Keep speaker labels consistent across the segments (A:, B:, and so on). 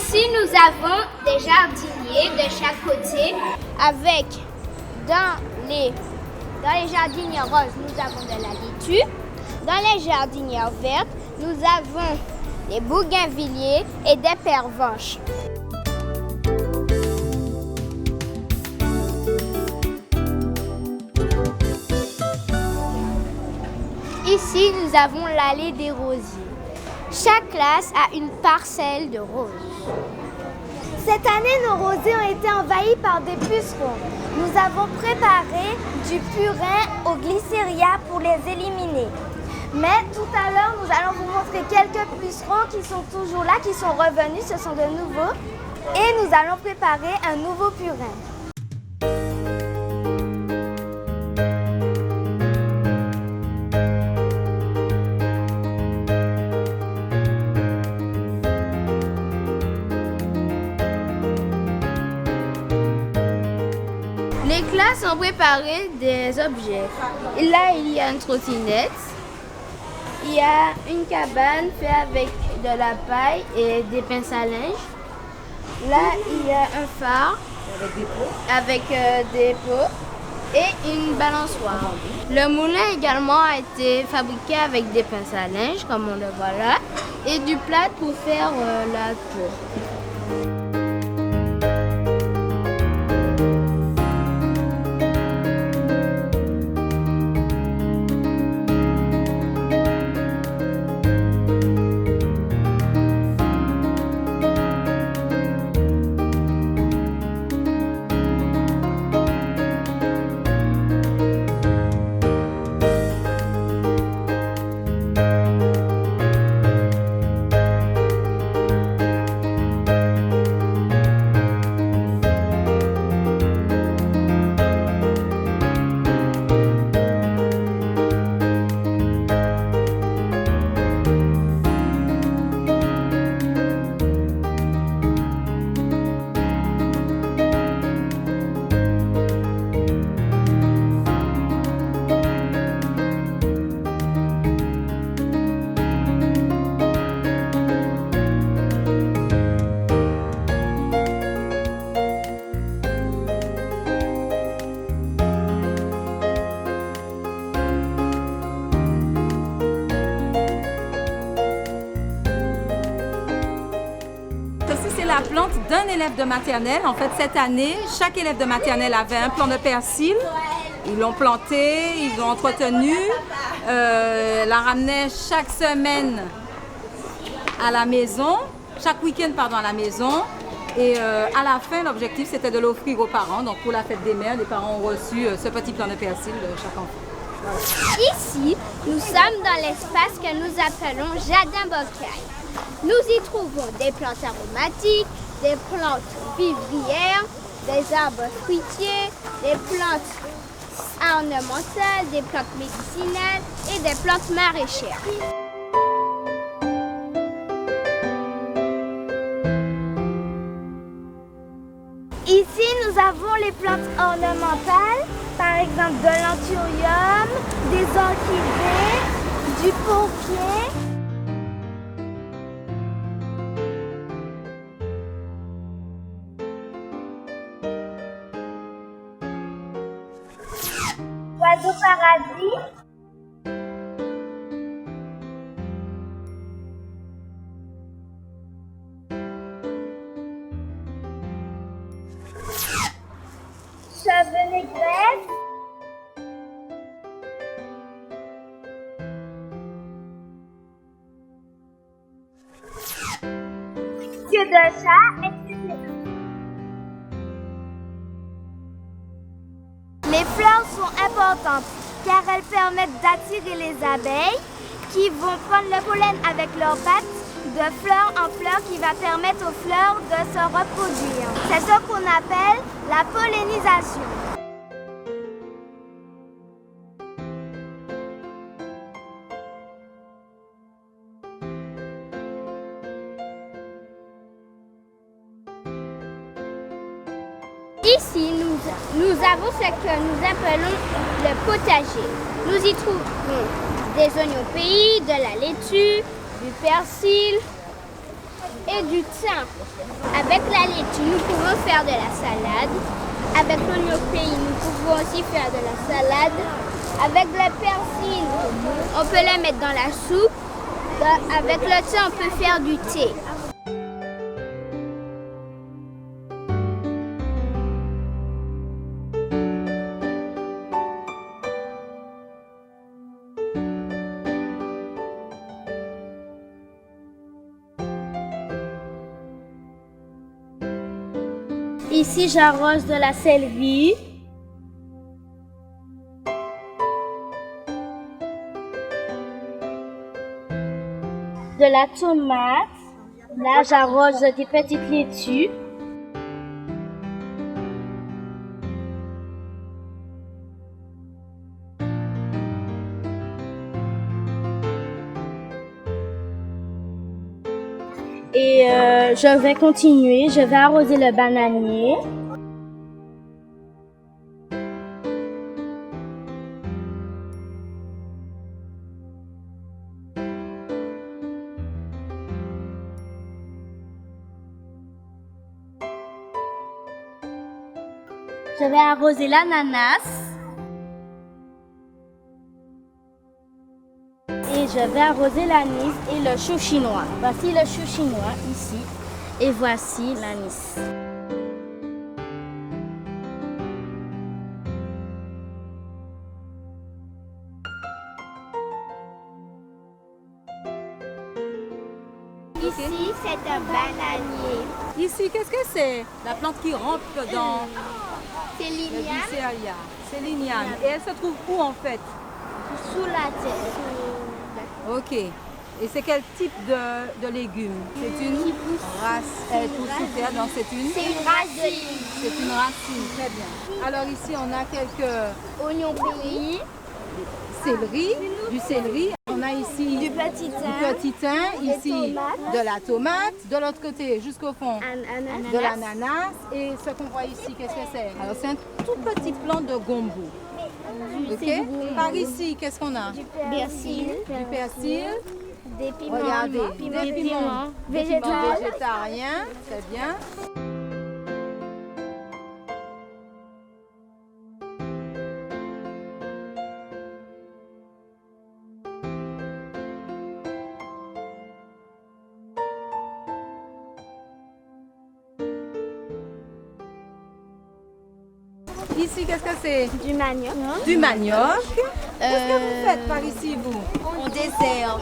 A: Ici, nous avons des jardiniers de chaque côté. Avec, dans les jardinières roses, nous avons de la laitue. Dans les jardinières vertes, nous avons des bougainvilliers et des pervenches. Ici, nous avons l'allée des rosiers. Chaque classe a une parcelle de roses.
B: Cette année, nos rosiers ont été envahis par des pucerons. Nous avons préparé du purin au glycéria pour les éliminer. Mais tout à l'heure, nous allons vous montrer quelques pucerons qui sont toujours là, qui sont revenus, ce sont de nouveaux. Et nous allons préparer un nouveau purin.
A: Les classes ont préparé des objets. Et là, il y a une trottinette. Il y a une cabane faite avec de la paille et des pinces à linge. Là, il y a un phare avec des pots et une balançoire. Le moulin également a été fabriqué avec des pinces à linge, comme on le voit là, et du plâtre pour faire la peau.
C: La plante d'un élève de maternelle. En fait, cette année, chaque élève de maternelle avait un plant de persil. Ils l'ont planté, ils l'ont entretenu, la ramenaient chaque semaine à la maison, chaque week-end à la maison. Et à la fin, l'objectif, c'était de l'offrir aux parents. Donc, pour la fête des mères, les parents ont reçu ce petit plant de persil de chaque enfant.
A: Voilà. Ici, nous sommes dans l'espace que nous appelons Jardin Bocaille. Nous y trouvons des plantes aromatiques, des plantes vivrières, des arbres fruitiers, des plantes ornementales, des plantes médicinales et des plantes maraîchères.
B: Ici, nous avons les plantes ornementales, par exemple de l'anthurium, des orchidées, du pourpier. Oiseau paradis. Cheveux négresse. Queue de chat, etc. Les fleurs sont importantes car elles permettent d'attirer les abeilles qui vont prendre le pollen avec leurs pattes de fleur en fleur qui va permettre aux fleurs de se reproduire. C'est ce qu'on appelle la pollinisation.
A: Ici, nous avons ce que nous appelons le potager. Nous y trouvons des oignons pays, de la laitue, du persil et du thym. Avec la laitue, nous pouvons faire de la salade. Avec l'oignon pays, nous pouvons aussi faire de la salade. Avec le persil, on peut la mettre dans la soupe. Avec le thym, on peut faire du thé.
B: Ici, j'arrose de la céleri. De la tomate. Là, j'arrose des petites laitues. Et je vais continuer, je vais arroser le bananier. Je vais arroser l'ananas. Et je vais arroser l'anis et le chou chinois. Voici le chou chinois ici. Et voici l'anis.
A: Ici, c'est un bananier.
C: Ici, qu'est-ce que c'est? La plante qui rentre dans
A: C'est
C: le
A: l'igname
C: Glyceria. C'est l'igname. Et elle se trouve où en fait?
A: sous la terre.
C: Ok. Et c'est quel type de légumes? C'est une race. Elle pousse sous terre, donc c'est une
A: racine.
C: C'est une racine, très bien. Alors ici, on a quelques
A: Oignon pays.
C: céleri, du céleri. On a ici
B: Du petit
C: du
B: thym.
C: petit thym, ici
B: tomates.
C: de la tomate, de l'autre côté jusqu'au fond
B: Ananas.
C: de l'ananas. Et ce qu'on voit ici, qu'est-ce que c'est? Alors c'est un tout petit plant de gombo. Ok. Par ici, qu'est-ce qu'on a?
B: Du persil.
C: Du persil.
B: Des piments.
C: Regardez,
B: Piments.
C: des piments végétariens, très bien. Ici, qu'est-ce que c'est?
B: Du manioc.
C: Du manioc. Qu'est-ce que vous faites par ici, vous?
B: On désherbe.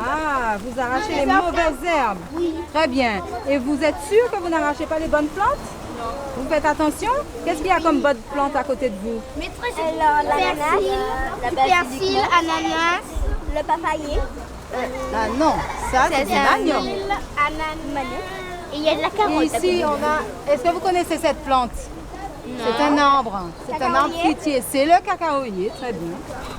C: Ah, vous arrachez les mauvaises herbes. Oui. Très bien. Et vous êtes sûr que vous n'arrachez pas les bonnes plantes? Non. Vous faites attention? Qu'est-ce qu'il y a comme bonne plante à côté de vous?
B: Alors, l'ananas.
A: Du persil, ananas.
B: Le papayer.
C: Ah non, ça c'est du manioc.
A: Ananas. Et il y a de la
C: Et
A: carotte.
C: ici, on a... Est-ce que vous connaissez cette plante? C'est un arbre. C'est un arbre fruitier. C'est le cacaoyer. Très bien.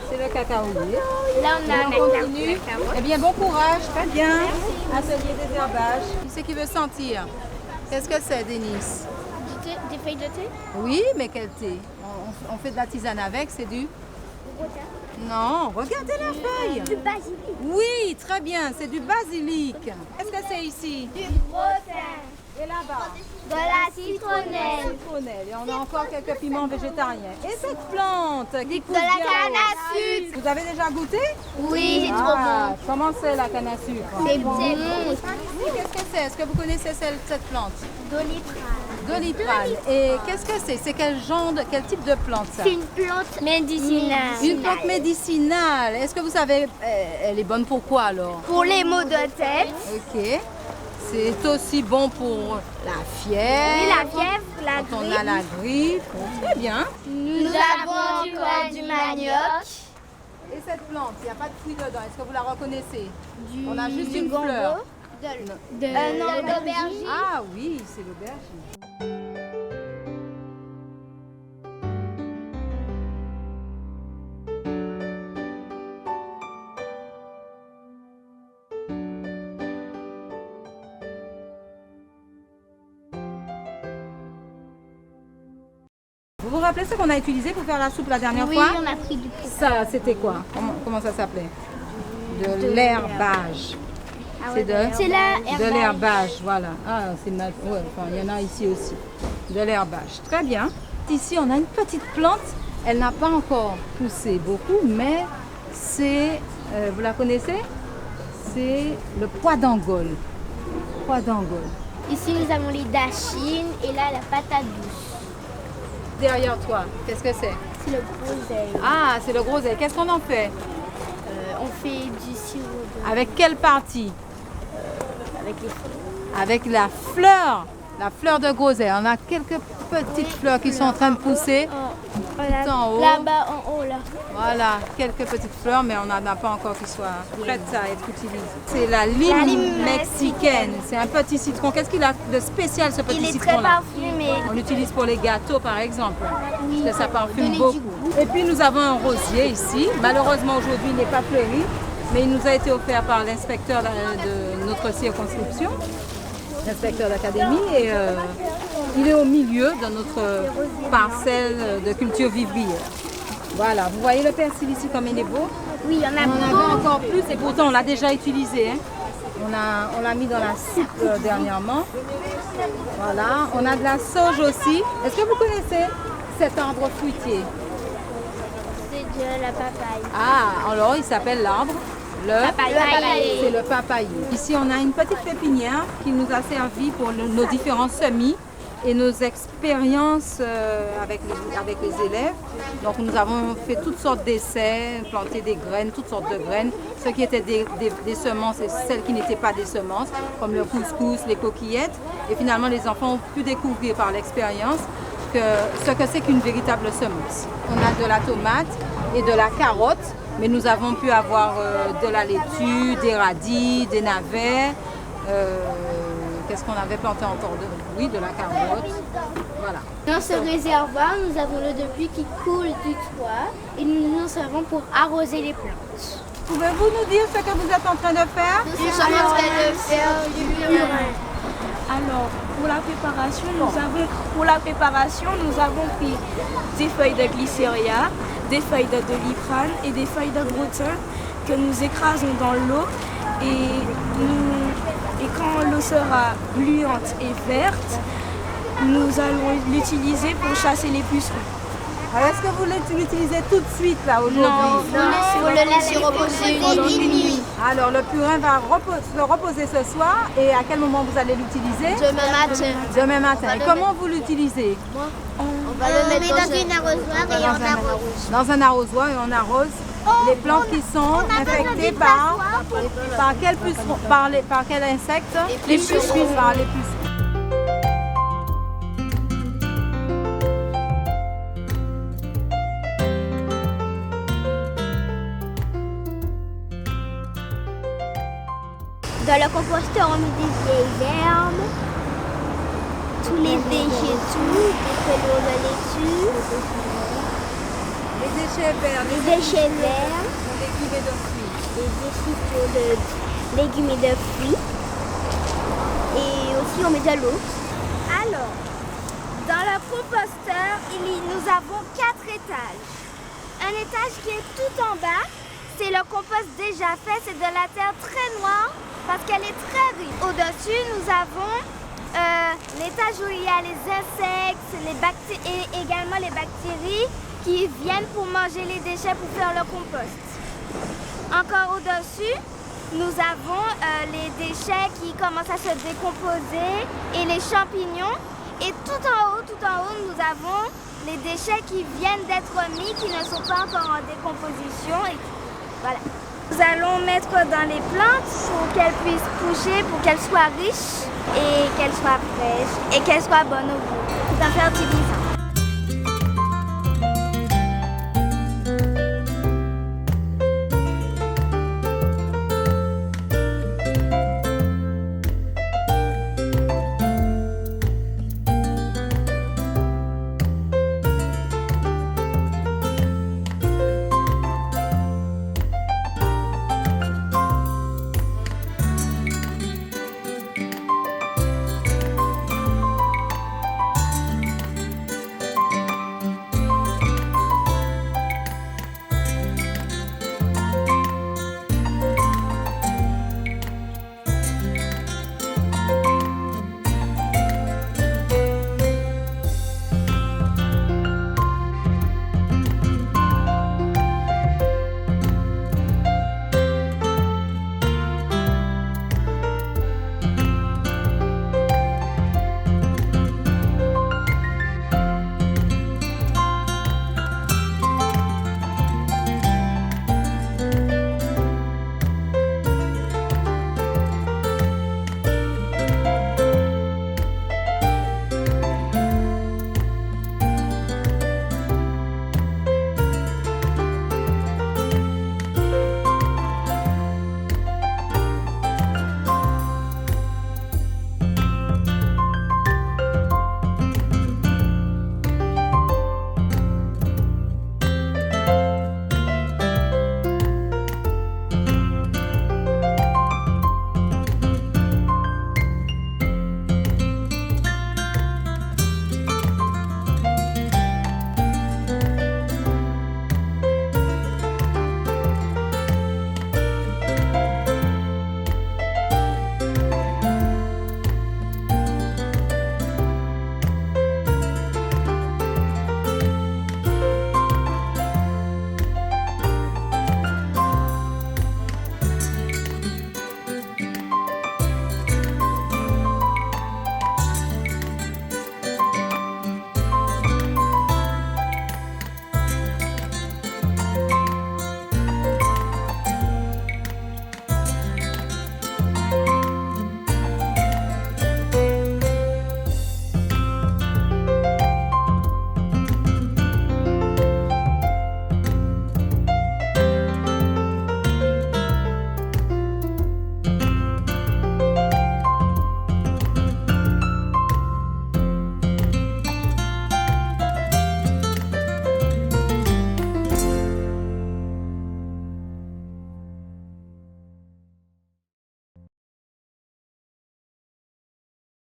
C: C'est le cacaoyer.
A: Là, on a
C: Et
A: un
C: on continue. Eh bien, bon courage. Très bien. Atelier désherbage. Qui c'est qui veut sentir? Qu'est-ce que c'est, Denise?
A: Des feuilles de thé?
C: Oui, mais quel thé? On fait de la tisane avec, c'est du... Non, regardez la feuille.
B: Du basilic.
C: Oui, très bien, c'est du basilic. Qu'est-ce que c'est ici?
B: Du rosin.
C: Et là-bas?
B: De la citronnelle.
C: Citronnelle. Et on a encore quelques piments végétariens. Et cette plante qui pousse
B: De la
C: bien
B: canne
C: haut?
B: à sucre.
C: Vous avez déjà goûté?
A: Oui, c'est trop bon.
C: Comment c'est la canne à sucre?
A: C'est bon.
C: Qu'est-ce que c'est? Est-ce que vous connaissez cette plante?
B: Doliprane.
C: Doliprane. Et qu'est-ce que c'est? C'est quel type de plante ça?
A: C'est une plante médicinale.
C: Une plante médicinale. Est-ce que vous savez, elle est bonne pour quoi alors?
A: Pour les maux de tête.
C: Ok. C'est aussi bon pour la fièvre.
A: Oui, la fièvre, la
C: quand on
A: grippe.
C: a la grippe. Très bien.
A: Nous avons encore du manioc.
C: Et cette plante, il n'y a pas de fruit dedans. Est-ce que vous la reconnaissez? On a juste une
A: gombo.
C: fleur.
A: Non, l'aubergine.
C: Ah oui, c'est l'aubergine. Vous vous rappelez ce qu'on a utilisé pour faire la soupe la dernière
A: Oui,
C: fois?
A: on a pris du
C: Ça, c'était quoi? Comment ça s'appelait? De l'herbage. C'est
B: C'est
C: de l'herbage, voilà. Ah, c'est ouais, enfin, il y en a ici aussi. De l'herbage. Très bien. Ici, on a une petite plante. Elle n'a pas encore poussé beaucoup, mais c'est, vous la connaissez? C'est le pois d'Angole. Pois d'Angole.
A: Ici, nous avons les dachines et là, la patate douce.
C: Derrière toi, qu'est-ce que c'est?
A: C'est le groseille.
C: Ah, c'est le groseille. Qu'est-ce qu'on en fait?
A: On fait du sirop
C: Avec quelle partie?
A: avec les fruits.
C: Avec la fleur de groseille. On a quelques petites fleurs qui sont en train de pousser tout en haut.
A: Là-bas, en haut, là.
C: Voilà, quelques petites fleurs, mais on n'en a pas encore qui soient prêtes à être utilisées. C'est la lime mexicaine. C'est un petit citron. Qu'est-ce qu'il a de spécial, ce petit
B: Il est très
C: citron-là?
B: parfumé.
C: On l'utilise pour les gâteaux, par exemple, parce que ça parfume beaucoup. Et puis, nous avons un rosier ici. Malheureusement, aujourd'hui, il n'est pas fleuri, mais il nous a été offert par l'inspecteur de notre circonscription, l'inspecteur d'académie, et il est au milieu de notre parcelle de culture vivrière. Voilà, vous voyez le persil ici comme il est beau?
A: Oui, il y en a
C: On en
A: beaucoup.
C: avait encore plus et pourtant on l'a déjà utilisé. Hein. On l'a mis dans la soupe dernièrement. Voilà, on a de la sauge aussi. Est-ce que vous connaissez cet arbre fruitier?
A: C'est de la papaye.
C: Ah, alors il s'appelle l'arbre
A: Papaye.
C: c'est le papayer. Ici on a une petite pépinière qui nous a servi pour nos différents semis et nos expériences avec les élèves. Donc nous avons fait toutes sortes d'essais, planté des graines, toutes sortes de graines, ce qui étaient des semences et celles qui n'étaient pas des semences, comme le couscous, les coquillettes. Et finalement les enfants ont pu découvrir par l'expérience ce que c'est qu'une véritable semence. On a de la tomate et de la carotte, mais nous avons pu avoir de la laitue, des radis, des navets. Qu'est-ce qu'on avait planté encore? Oui, de la carotte. Voilà.
A: Dans ce réservoir, nous avons l'eau de pluie qui coule du toit et nous nous servons pour arroser les plantes.
C: Pouvez-vous nous dire ce que vous êtes en train de faire?
A: Nous sommes en train de faire du purin.
D: Alors, pour la préparation, nous avons pris des feuilles de glycéria, des feuilles de doliprane et des feuilles de gros thym que nous écrasons dans l'eau et quand l'eau sera gluante et verte, nous allons l'utiliser pour chasser les pucerons.
C: Alors, est-ce que vous l'utilisez tout de suite là aujourd'hui?
A: Non, il faut le laisser reposer une nuit.
C: Alors le purin va se reposer ce soir et à quel moment vous allez l'utiliser?
A: Demain matin.
C: Demain matin. Et comment vous l'utilisez?
A: On va le mettre dans une arrosoir et on arrose.
C: Dans un arrosoir et on arrose les plantes qui sont infectées par quel puceron? Par quel insecte?
A: Les pucerons.
C: Par les pucerons.
B: Dans le composteur, on met des vieilles herbes, tous les végétaux, des pelures de laitue,
C: Les déchets verts,
B: des déchets verts,
C: les légumes et de fruits.
B: des détritus de légumes et de fruits. Et aussi, on met de l'eau. Alors, dans le composteur, nous avons 4 étages. Un étage qui est tout en bas, c'est le compost déjà fait, c'est de la terre très noire parce qu'elle est très riche. Au-dessus, nous avons l'étage où il y a les insectes, et également les bactéries qui viennent pour manger les déchets pour faire le compost. Encore au-dessus, nous avons les déchets qui commencent à se décomposer et les champignons. Et tout en haut, nous avons les déchets qui viennent d'être mis, qui ne sont pas encore en décomposition. Et voilà. Nous allons mettre dans les plantes pour qu'elles puissent pousser, pour qu'elles soient riches et qu'elles soient fraîches et qu'elles soient bonnes au goût. C'est un fertilisant.